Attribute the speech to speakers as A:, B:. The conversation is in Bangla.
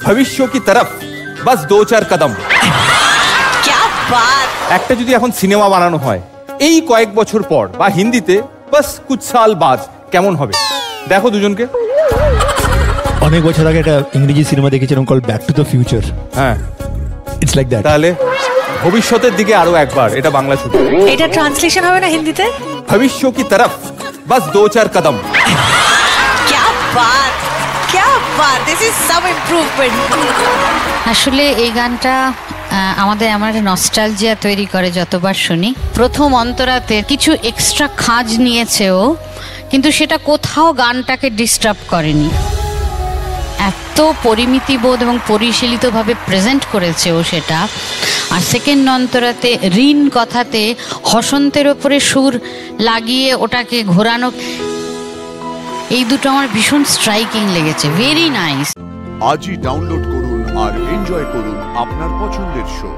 A: ভবিষ্য কি তরফ বাস 2-4 কদম।
B: क्या बात।
A: একটা যদি এখন সিনেমা বানানো হয় এই কয়েক বছর পর বা হিন্দিতে বাস কুছ সাল বাদ কেমন হবে দেখো দুজনকে।
C: অনেক বছর আগে একটা ইংরেজি সিনেমা দেখেছিলাম call back to the future.
A: হ্যাঁ
C: ইটস লাইক দ্যাট।
A: তাহলে ভবিষ্যতের দিকে আরো একবার, এটা বাংলা শুধু।
B: এটা ট্রান্সলেশন হবে না হিন্দিতে?
A: ভবিষ্য কি তরফ বাস 2-4 কদম।
B: क्या बात, क्या बात, दिस इज सम इम्प्रूवमेंट।
D: আসলে এই গানটা আমাদের আমার নস্টালজিয়া তৈরি করে যতবার শুনি। প্রথম অন্তরাতে কিছু এক্সট্রা খাঁজ নিয়েছে ও, কিন্তু সেটা কোথাও গানটাকে ডিস্টার্ব করেনি। এত পরিমিতিবোধ এবং পরিশীলিতভাবে প্রেজেন্ট করেছে ও সেটা। আর সেকেন্ড অন্তরাতে ঋণ কথাতে হসন্তের ওপরে সুর লাগিয়ে ওটাকে ঘোরানো, এই দুটো আমার ভীষণ স্ট্রাইকিং লেগেছে। Very nice.
E: আজই ডাউনলোড করুন আর এনজয় করুন আপনার পছন্দের শো।